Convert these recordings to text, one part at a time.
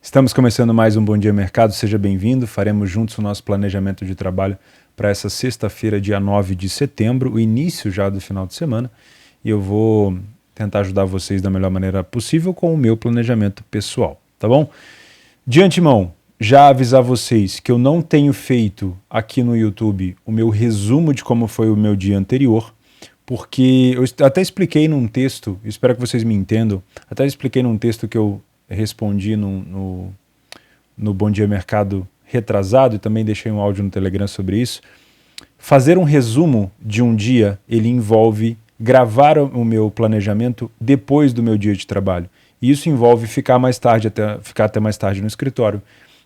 Estamos começando mais um Bom Dia Mercado, seja bem-vindo. Faremos juntos o nosso planejamento de trabalho para essa sexta-feira, dia 9 de setembro, o início já do final de semana. E eu vou tentar ajudar vocês da melhor maneira possível com o meu planejamento pessoal, tá bom? De antemão, já avisar vocês que eu não tenho feito aqui no YouTube o meu resumo de como foi o meu dia anterior, porque eu até expliquei num texto, espero que vocês me entendam, até expliquei num texto que eu respondi no Bom Dia Mercado retrasado e também deixei um áudio no Telegram sobre isso. Fazer um resumo de um dia, ele envolve gravar o meu planejamento depois do meu dia de trabalho. E isso envolve ficar até mais tarde no escritório,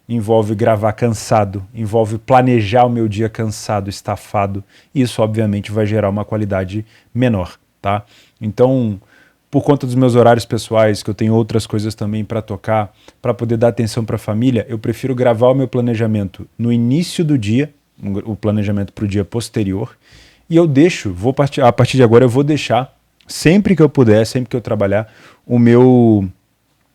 envolve gravar cansado, envolve planejar o meu dia cansado, estafado. Isso, obviamente, vai gerar uma qualidade menor, tá? Então, por conta dos meus horários pessoais, que eu tenho outras coisas também para tocar, para poder dar atenção para a família, eu prefiro gravar o meu planejamento no início do dia, o planejamento para o dia posterior, e eu deixo, a partir de agora eu vou deixar, sempre que eu puder, sempre que eu trabalhar, o meu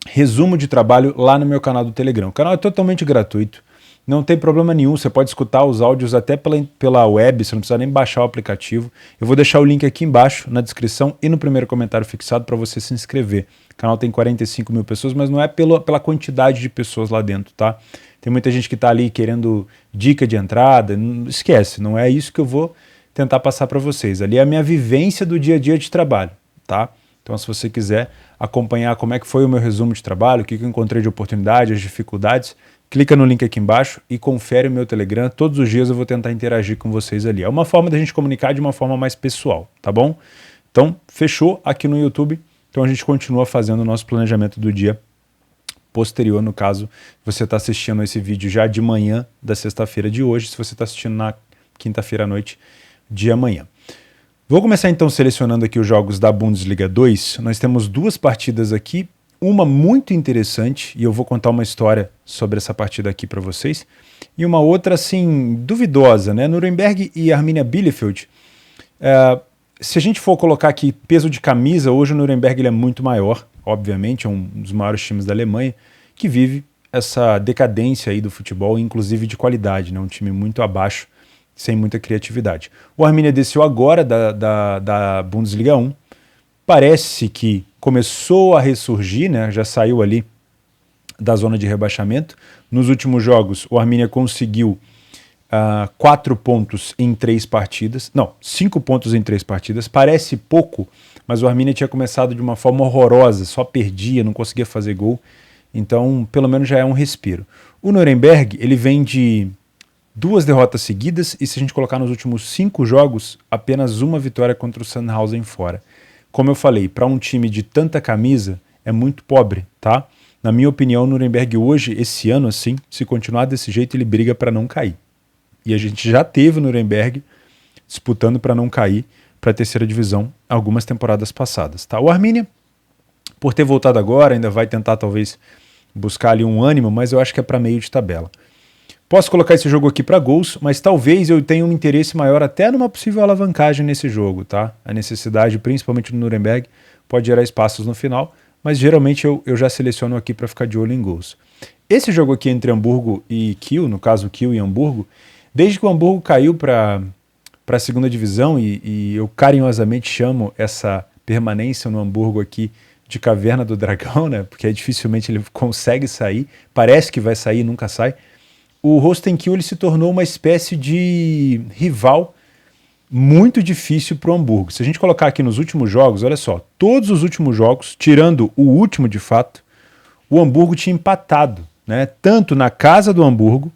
resumo de trabalho lá no meu canal do Telegram. O canal é totalmente gratuito, não tem problema nenhum, você pode escutar os áudios até pela web, você não precisa nem baixar o aplicativo. Eu vou deixar o link aqui embaixo na descrição e no primeiro comentário fixado para você se inscrever. O canal tem 45 mil pessoas, mas não é pela quantidade de pessoas lá dentro, tá? Tem muita gente que está ali querendo dica de entrada, esquece, não é isso que eu vou tentar passar para vocês. Ali é a minha vivência do dia a dia de trabalho, tá? Então, se você quiser acompanhar como é que foi o meu resumo de trabalho, o que eu encontrei de oportunidade, as dificuldades, clica no link aqui embaixo e confere o meu Telegram. Todos os dias eu vou tentar interagir com vocês ali. É uma forma da gente comunicar de uma forma mais pessoal, tá bom? Então, fechou aqui no YouTube. Então, a gente continua fazendo o nosso planejamento do dia posterior. No caso, você está assistindo esse vídeo já de manhã da sexta-feira de hoje. Se você está assistindo na quinta-feira à noite de amanhã. Vou começar então selecionando aqui os jogos da Bundesliga 2. Nós temos duas partidas aqui, uma muito interessante, e eu vou contar uma história sobre essa partida aqui para vocês, e uma outra, assim, duvidosa, né? Nuremberg e Arminia Bielefeld. Se a gente for colocar aqui peso de camisa, hoje o Nuremberg ele é muito maior, obviamente, é um dos maiores times da Alemanha, que vive essa decadência aí do futebol, inclusive de qualidade, né? Um time muito abaixo, sem muita criatividade. O Arminia desceu agora da Bundesliga 1, parece que começou a ressurgir, né? Já saiu ali da zona de rebaixamento. Nos últimos jogos, o Arminia conseguiu 4 pontos em 3 partidas. Não, 5 pontos em 3 partidas. Parece pouco, mas o Arminia tinha começado de uma forma horrorosa, só perdia, não conseguia fazer gol. Então, pelo menos já é um respiro. O Nuremberg, ele vem de 2 derrotas seguidas e se a gente colocar nos últimos 5 jogos, apenas uma vitória contra o Sandhausen fora. Como eu falei, para um time de tanta camisa, é muito pobre, tá? Na minha opinião, o Nuremberg hoje, esse ano assim, se continuar desse jeito, ele briga para não cair. E a gente já teve o Nuremberg disputando para não cair para a terceira divisão algumas temporadas passadas, tá? O Arminia, por ter voltado agora, ainda vai tentar talvez buscar ali um ânimo, mas eu acho que é para meio de tabela. Posso colocar esse jogo aqui para gols, mas talvez eu tenha um interesse maior até numa possível alavancagem nesse jogo, tá? A necessidade, principalmente no Nuremberg, pode gerar espaços no final, mas geralmente eu já seleciono aqui para ficar de olho em gols. Esse jogo aqui entre Hamburgo e Kiel, no caso Kiel e Hamburgo, desde que o Hamburgo caiu para a segunda divisão, e eu carinhosamente chamo essa permanência no Hamburgo aqui de Caverna do Dragão, né? Porque dificilmente ele consegue sair, parece que vai sair, nunca sai. O Holstein Kiel ele se tornou uma espécie de rival muito difícil para o Hamburgo. Se a gente colocar aqui nos últimos jogos, olha só, todos os últimos jogos, tirando o último de fato, o Hamburgo tinha empatado, né? Tanto na casa do Hamburgo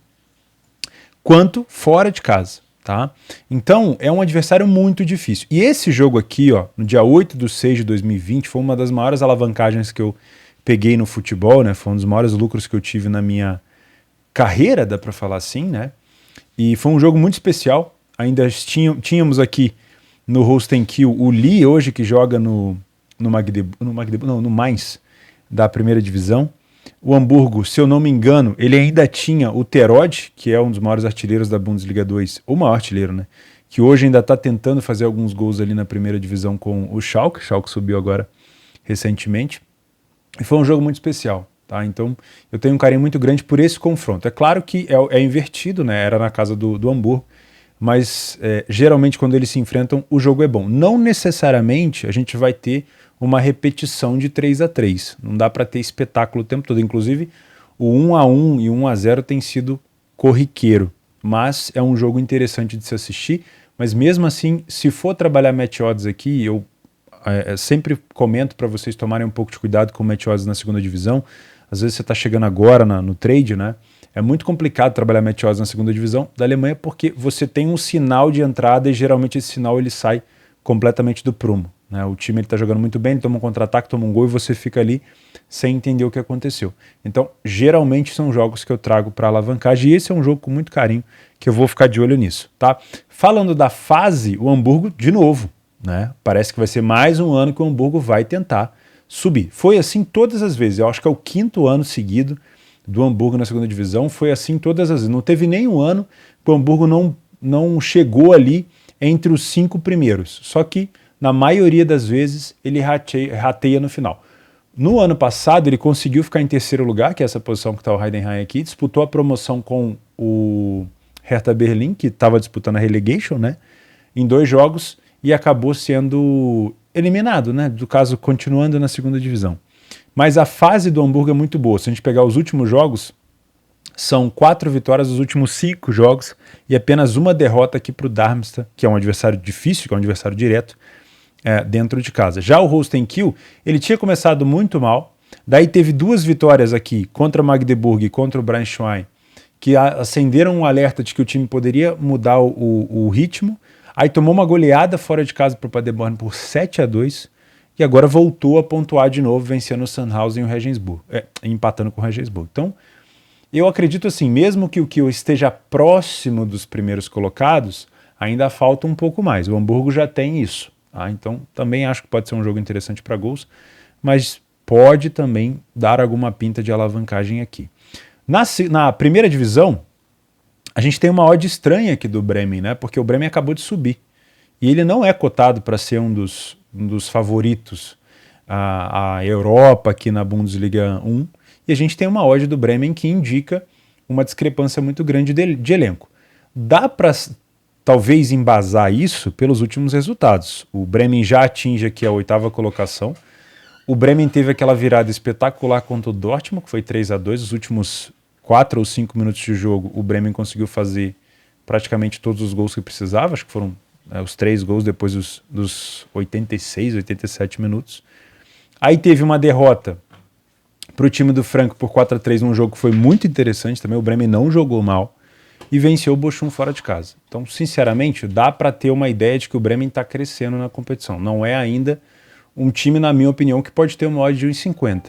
quanto fora de casa, tá? Então é um adversário muito difícil. E esse jogo aqui, ó, no dia 8/6/2020, foi uma das maiores alavancagens que eu peguei no futebol, né? Foi um dos maiores lucros que eu tive na minha carreira, dá para falar assim, né? E foi um jogo muito especial. Ainda tínhamos aqui no Holstein Kiel o Lee, hoje que joga no Mainz, da primeira divisão. O Hamburgo, se eu não me engano, ele ainda tinha o Terodde, que é um dos maiores artilheiros da Bundesliga 2, o maior artilheiro, né? Que hoje ainda está tentando fazer alguns gols ali na primeira divisão com o Schalke. O Schalke subiu agora recentemente. E foi um jogo muito especial. Tá? Então, eu tenho um carinho muito grande por esse confronto. É claro que é invertido, né? Era na casa do Hamburgo, mas geralmente quando eles se enfrentam, o jogo é bom. Não necessariamente a gente vai ter uma repetição de 3-3. Não dá para ter espetáculo o tempo todo. Inclusive, o 1-1 e 1-0 tem sido corriqueiro, mas é um jogo interessante de se assistir. Mas mesmo assim, se for trabalhar match odds aqui, eu sempre comento para vocês tomarem um pouco de cuidado com match odds na segunda divisão. Às vezes você está chegando agora no trade, né? É muito complicado trabalhar match odds na segunda divisão da Alemanha porque você tem um sinal de entrada e geralmente esse sinal ele sai completamente do prumo. Né? O time está jogando muito bem, ele toma um contra-ataque, toma um gol e você fica ali sem entender o que aconteceu. Então, geralmente são jogos que eu trago para alavancagem e esse é um jogo com muito carinho que eu vou ficar de olho nisso. Tá? Falando da fase, o Hamburgo, de novo, né? Parece que vai ser mais um ano que o Hamburgo vai tentar subir. Foi assim todas as vezes, eu acho que é o 5º ano seguido do Hamburgo na segunda divisão, foi assim todas as vezes. Não teve nenhum ano que o Hamburgo não chegou ali entre os 5 primeiros, só que na maioria das vezes ele rateia no final. No ano passado ele conseguiu ficar em terceiro lugar, que é essa posição que está o Heidenheim aqui, disputou a promoção com o Hertha Berlim, que estava disputando a relegation, né, em 2 jogos, e acabou sendo eliminado, né, do caso continuando na segunda divisão. Mas a fase do Hamburgo é muito boa. Se a gente pegar os últimos jogos, são 4 vitórias dos últimos 5 jogos e apenas uma derrota aqui para o Darmstadt, que é um adversário difícil, que é um adversário direto, dentro de casa. Já o Holstein Kiel, ele tinha começado muito mal, daí teve 2 vitórias aqui contra o Magdeburg e contra o Braunschweig, que acenderam um alerta de que o time poderia mudar o ritmo. Aí tomou uma goleada fora de casa para o Paderborn por 7-2 e agora voltou a pontuar de novo, vencendo o Sandhausen e o Regensburg, empatando com o Regensburg. Então, eu acredito assim, mesmo que o Kiel esteja próximo dos primeiros colocados, ainda falta um pouco mais. O Hamburgo já tem isso. Tá? Então, também acho que pode ser um jogo interessante para gols, mas pode também dar alguma pinta de alavancagem aqui. Na primeira divisão, a gente tem uma odd estranha aqui do Bremen, né? Porque o Bremen acabou de subir. E ele não é cotado para ser um dos favoritos à Europa aqui na Bundesliga 1. E a gente tem uma odd do Bremen que indica uma discrepância muito grande de elenco. Dá para talvez embasar isso pelos últimos resultados. O Bremen já atinge aqui a 8ª colocação. O Bremen teve aquela virada espetacular contra o Dortmund, que foi 3-2. Os últimos 4 ou 5 minutos de jogo, o Bremen conseguiu fazer praticamente todos os gols que precisava. Acho que foram os 3 gols depois dos 86, 87 minutos. Aí teve uma derrota para o time do Franco por 4-3 num jogo que foi muito interessante também. O Bremen não jogou mal e venceu o Bochum fora de casa. Então, sinceramente, dá para ter uma ideia de que o Bremen está crescendo na competição. Não é ainda um time, na minha opinião, que pode ter uma odd de 1,50,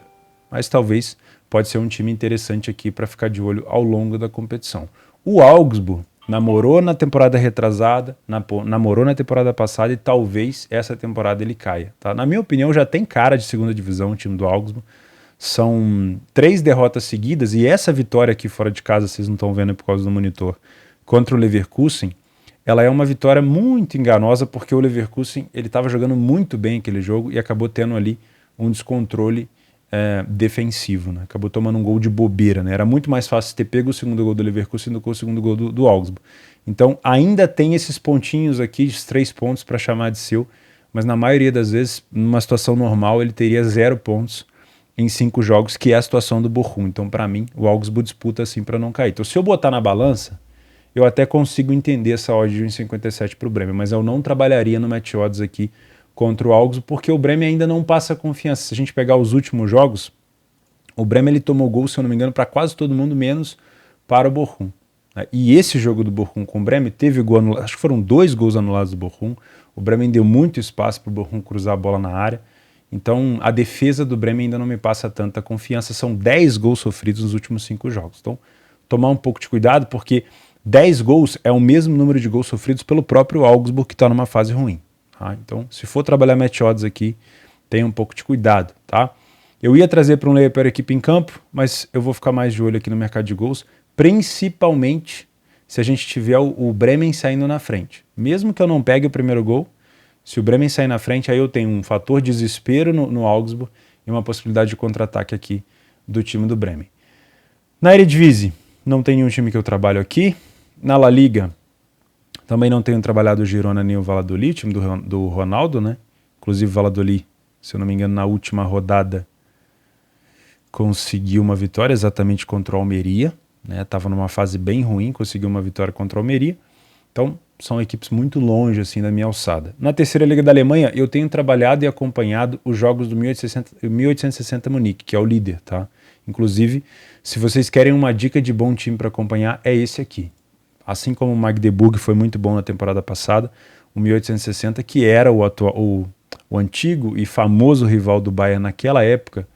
mas talvez pode ser um time interessante aqui para ficar de olho ao longo da competição. O Augsburg namorou na temporada retrasada, namorou na temporada passada e talvez essa temporada ele caia. Tá? Na minha opinião, já tem cara de segunda divisão o time do Augsburg. São 3 derrotas seguidas e essa vitória aqui fora de casa, vocês não estão vendo por causa do monitor, contra o Leverkusen, ela é uma vitória muito enganosa porque o Leverkusen ele estava jogando muito bem aquele jogo e acabou tendo ali um descontrole defensivo, né? Acabou tomando um gol de bobeira, né? Era muito mais fácil ter pego o segundo gol do Leverkusen do que o segundo gol do Augsburg. Então ainda tem esses pontinhos aqui, esses 3 pontos para chamar de seu, mas na maioria das vezes, numa situação normal, ele teria 0 pontos em 5 jogos, que é a situação do Bochum. Então para mim, o Augsburg disputa assim para não cair. Então se eu botar na balança, eu até consigo entender essa odd de 1,57 para o Bremen, mas eu não trabalharia no match odds aqui contra o Augsburg, porque o Bremen ainda não passa confiança. Se a gente pegar os últimos jogos, o Bremen ele tomou gol, se eu não me engano, para quase todo mundo, menos para o Bochum. E esse jogo do Bochum com o Bremen teve gol anulado, acho que foram 2 gols anulados do Bochum. O Bremen deu muito espaço para o Bochum cruzar a bola na área. Então a defesa do Bremen ainda não me passa tanta confiança. São 10 gols sofridos nos últimos 5 jogos. Então tomar um pouco de cuidado, porque 10 gols é o mesmo número de gols sofridos pelo próprio Augsburg, que está numa fase ruim. Tá? Então, se for trabalhar match odds aqui, tenha um pouco de cuidado. Tá? Eu ia trazer para um layer para a equipe em campo, mas eu vou ficar mais de olho aqui no mercado de gols, principalmente se a gente tiver o Bremen saindo na frente. Mesmo que eu não pegue o primeiro gol, se o Bremen sair na frente, aí eu tenho um fator desespero no Augsburg e uma possibilidade de contra-ataque aqui do time do Bremen. Na Eredivisie, não tem nenhum time que eu trabalho aqui. Na La Liga, também não tenho trabalhado o Girona nem o Valladolid, time do Ronaldo, né? Inclusive o Valladolid, se eu não me engano, na última rodada conseguiu uma vitória exatamente contra o Almeria, né? Tava numa fase bem ruim, conseguiu uma vitória contra o Almeria. Então, são equipes muito longe assim da minha alçada. Na terceira liga da Alemanha, eu tenho trabalhado e acompanhado os jogos do 1860 Munique, que é o líder, tá? Inclusive, se vocês querem uma dica de bom time para acompanhar, é esse aqui. Assim como o Magdeburg foi muito bom na temporada passada, o 1860, que era o antigo e famoso rival do Bayern naquela época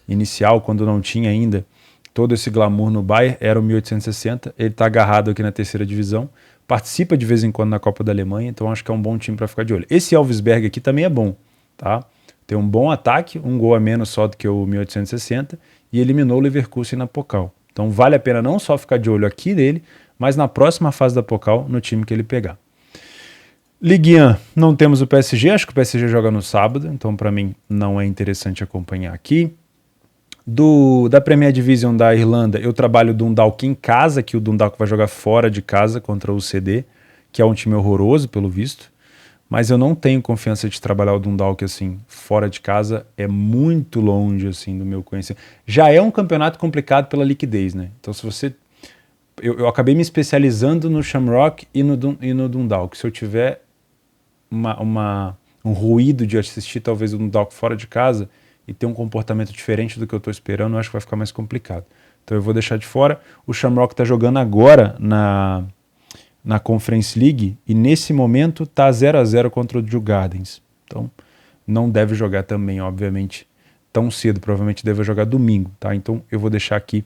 inicial, quando não tinha ainda todo esse glamour no Bayern, era o 1860. Ele está agarrado aqui na terceira divisão, participa de vez em quando na Copa da Alemanha, então acho que é um bom time para ficar de olho. Esse Elversberg aqui também é bom, tá? Tem um bom ataque, um gol a menos só do que o 1860, e eliminou o Leverkusen na Pokal. Então vale a pena não só ficar de olho aqui nele, mas na próxima fase da Pokal, no time que ele pegar. Ligue 1, não temos o PSG, acho que o PSG joga no sábado, então para mim não é interessante acompanhar aqui. Da Premier Division da Irlanda, eu trabalho o Dundalk em casa, que o Dundalk vai jogar fora de casa contra o CD, que é um time horroroso, pelo visto. Mas eu não tenho confiança de trabalhar o Dundalk assim, fora de casa, é muito longe assim do meu conhecimento. Já é um campeonato complicado pela liquidez, né? Então se você... Eu acabei me especializando no Shamrock e no Dundalk. Se eu tiver um ruído de assistir talvez o Dundalk fora de casa e ter um comportamento diferente do que eu estou esperando, eu acho que vai ficar mais complicado. Então eu vou deixar de fora. O Shamrock está jogando agora na Conference League e nesse momento está 0-0 contra o Djurgardens. Então não deve jogar também, obviamente, tão cedo. Provavelmente deve jogar domingo, tá? Então eu vou deixar aqui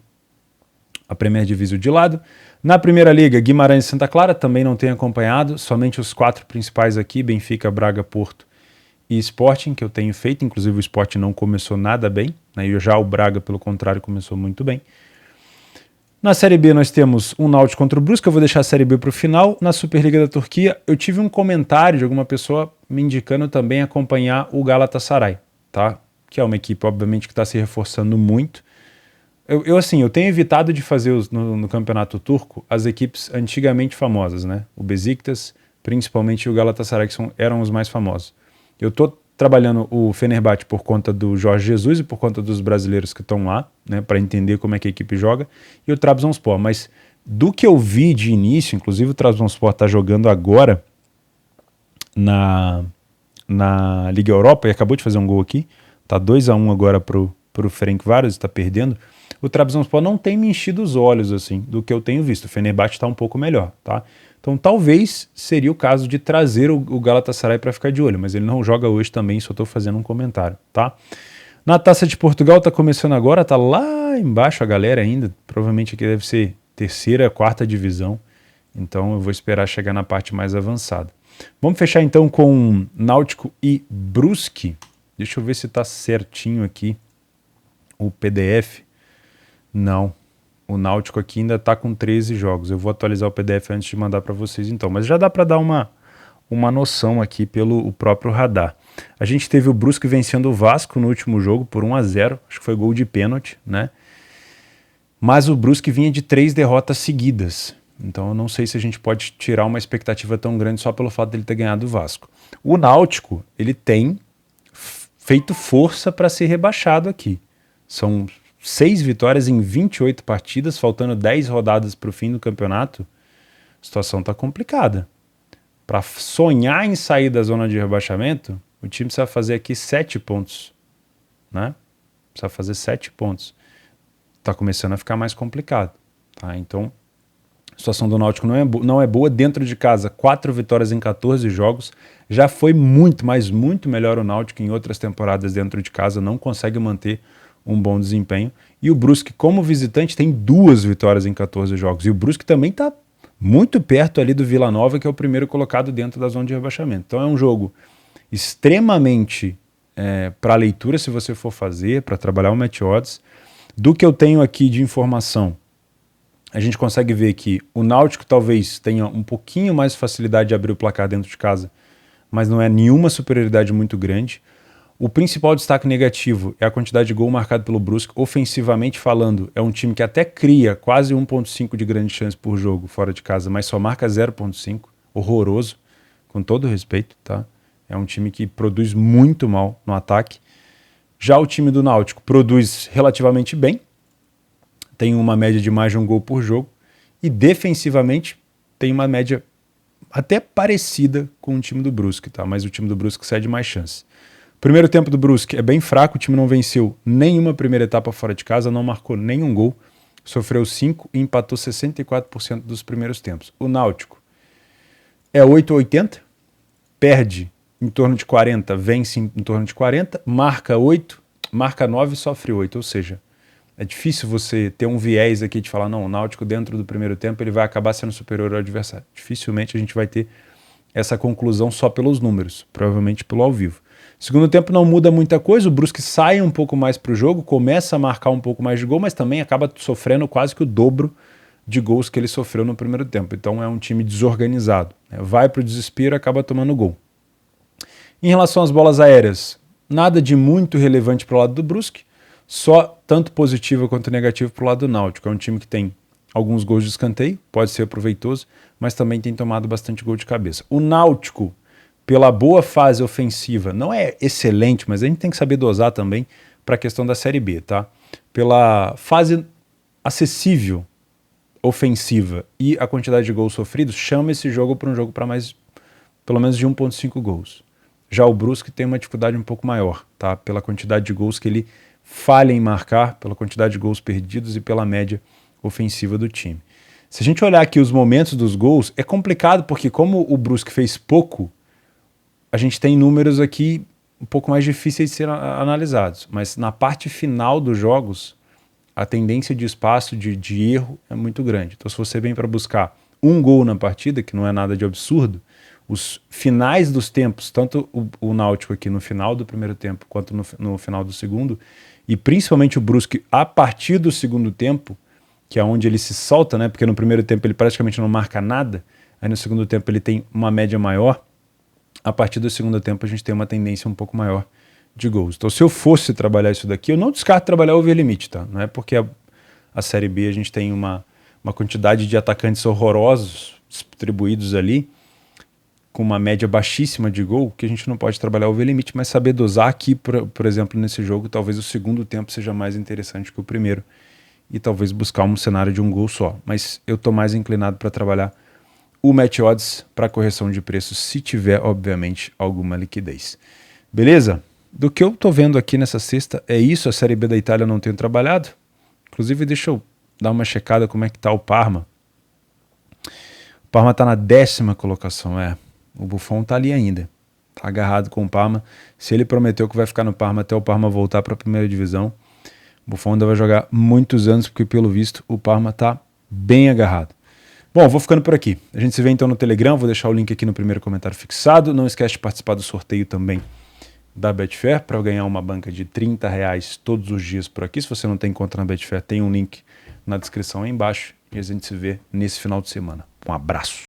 a Premier Division de lado. Na Primeira Liga, Guimarães e Santa Clara, também não tenho acompanhado, somente os 4 principais aqui, Benfica, Braga, Porto e Sporting, que eu tenho feito. Inclusive o Sporting não começou nada bem, né? E já o Braga, pelo contrário, começou muito bem. Na Série B nós temos um Náutico contra o Brusque, eu vou deixar a Série B para o final. Na Superliga da Turquia, eu tive um comentário de alguma pessoa me indicando também acompanhar o Galatasaray, tá? Que é uma equipe, obviamente, que está se reforçando muito. Eu tenho evitado de fazer no campeonato turco as equipes antigamente famosas, né? O Besiktas, principalmente o Galatasaray, que eram os mais famosos. Eu estou trabalhando o Fenerbahçe por conta do Jorge Jesus e por conta dos brasileiros que estão lá, né? Para entender como é que a equipe joga, e o Trabzonspor. Mas do que eu vi de início, inclusive o Trabzonspor está jogando agora na Liga Europa e acabou de fazer um gol aqui, tá 2-1 agora pro Ferencváros, está perdendo. O Trabzonspor não tem me enchido os olhos assim do que eu tenho visto. O Fenerbahçe está um pouco melhor, tá? Então talvez seria o caso de trazer o Galatasaray para ficar de olho, mas ele não joga hoje também, só estou fazendo um comentário, tá? Na Taça de Portugal está começando agora, tá lá embaixo a galera ainda, provavelmente aqui deve ser terceira, quarta divisão, então eu vou esperar chegar na parte mais avançada. Vamos fechar então com Náutico e Brusque. Deixa eu ver se está certinho aqui o PDF. Não, o Náutico aqui ainda está com 13 jogos. Eu vou atualizar o PDF antes de mandar para vocês então, mas já dá para dar uma noção aqui pelo o próprio radar. A gente teve o Brusque vencendo o Vasco no último jogo por 1-0, acho que foi gol de pênalti, né? Mas o Brusque vinha de 3 derrotas seguidas, então eu não sei se a gente pode tirar uma expectativa tão grande só pelo fato dele ter ganhado o Vasco. O Náutico, ele tem feito força para ser rebaixado aqui. São 6 vitórias em 28 partidas, faltando 10 rodadas para o fim do campeonato. A situação está complicada. Para sonhar em sair da zona de rebaixamento, o time precisa fazer aqui 7 pontos. Né? Precisa fazer 7 pontos. Está começando a ficar mais complicado. Tá? Então, a situação do Náutico não é boa. Dentro de casa, 4 vitórias em 14 jogos. Já foi muito, mas muito melhor o Náutico em outras temporadas dentro de casa. Não consegue manter um bom desempenho. E o Brusque, como visitante, tem 2 vitórias em 14 jogos. E o Brusque também está muito perto ali do Vila Nova, que é o primeiro colocado dentro da zona de rebaixamento. Então é um jogo extremamente para leitura, se você for fazer, para trabalhar o match odds. Do que eu tenho aqui de informação, a gente consegue ver que o Náutico talvez tenha um pouquinho mais facilidade de abrir o placar dentro de casa, mas não é nenhuma superioridade muito grande. O principal destaque negativo é a quantidade de gol marcado pelo Brusque. Ofensivamente falando, é um time que até cria quase 1.5 de grande chance por jogo fora de casa, mas só marca 0.5. Horroroso, com todo respeito, tá? É um time que produz muito mal no ataque. Já o time do Náutico produz relativamente bem, tem uma média de mais de um gol por jogo, e defensivamente tem uma média até parecida com o time do Brusque, tá? Mas o time do Brusque cede mais chance. Primeiro tempo do Brusque é bem fraco, o time não venceu nenhuma primeira etapa fora de casa, não marcou nenhum gol, sofreu 5 e empatou 64% dos primeiros tempos. O Náutico é 8,80, perde em torno de 40, vence em torno de 40, marca 8, marca 9 e sofre 8, ou seja, é difícil você ter um viés aqui de falar, não, o Náutico dentro do primeiro tempo ele vai acabar sendo superior ao adversário. Dificilmente a gente vai ter essa conclusão só pelos números, provavelmente pelo ao vivo. Segundo tempo não muda muita coisa, o Brusque sai um pouco mais para o jogo, começa a marcar um pouco mais de gol, mas também acaba sofrendo quase que o dobro de gols que ele sofreu no primeiro tempo. Então é um time desorganizado, né? Vai para o desespero e acaba tomando gol. Em relação às bolas aéreas, nada de muito relevante para o lado do Brusque, só tanto positivo quanto negativo para o lado do Náutico. É um time que tem alguns gols de escanteio, pode ser proveitoso, mas também tem tomado bastante gol de cabeça. O Náutico, pela boa fase ofensiva, não é excelente, mas a gente tem que saber dosar também para a questão da Série B, tá? Pela fase acessível ofensiva e a quantidade de gols sofridos, chama esse jogo para um jogo para mais, pelo menos de 1.5 gols. Já o Brusque tem uma dificuldade um pouco maior, tá? Pela quantidade de gols que ele falha em marcar, pela quantidade de gols perdidos e pela média ofensiva do time. Se a gente olhar aqui os momentos dos gols, é complicado porque como o Brusque fez pouco, a gente tem números aqui um pouco mais difíceis de ser analisados, mas na parte final dos jogos, a tendência de espaço, de erro é muito grande. Então se você vem para buscar um gol na partida, que não é nada de absurdo, os finais dos tempos, tanto o Náutico aqui no final do primeiro tempo, quanto no final do segundo, e principalmente o Brusque a partir do segundo tempo, que é onde ele se solta, né? Porque no primeiro tempo ele praticamente não marca nada, aí no segundo tempo ele tem uma média maior, a partir do segundo tempo a gente tem uma tendência um pouco maior de gols. Então se eu fosse trabalhar isso daqui, eu não descarto trabalhar o over limite, tá? Não é porque a Série B a gente tem uma quantidade de atacantes horrorosos distribuídos ali, com uma média baixíssima de gol, que a gente não pode trabalhar o over limite, mas saber dosar aqui, por exemplo, nesse jogo, talvez o segundo tempo seja mais interessante que o primeiro, e talvez buscar um cenário de um gol só. Mas eu estou mais inclinado para trabalhar o match odds para correção de preços, se tiver, obviamente, alguma liquidez. Beleza? Do que eu estou vendo aqui nessa sexta, é isso. A Série B da Itália eu não tenho trabalhado. Inclusive, deixa eu dar uma checada como é que está o Parma. O Parma está na 10ª colocação, O Buffon está ali ainda. Está agarrado com o Parma. Se ele prometeu que vai ficar no Parma até o Parma voltar para a primeira divisão, o Buffon ainda vai jogar muitos anos, porque pelo visto o Parma está bem agarrado. Bom, vou ficando por aqui. A gente se vê então no Telegram, vou deixar o link aqui no primeiro comentário fixado. Não esquece de participar do sorteio também da Betfair para ganhar uma banca de R$30 todos os dias por aqui. Se você não tem conta na Betfair, tem um link na descrição aí embaixo e a gente se vê nesse final de semana. Um abraço.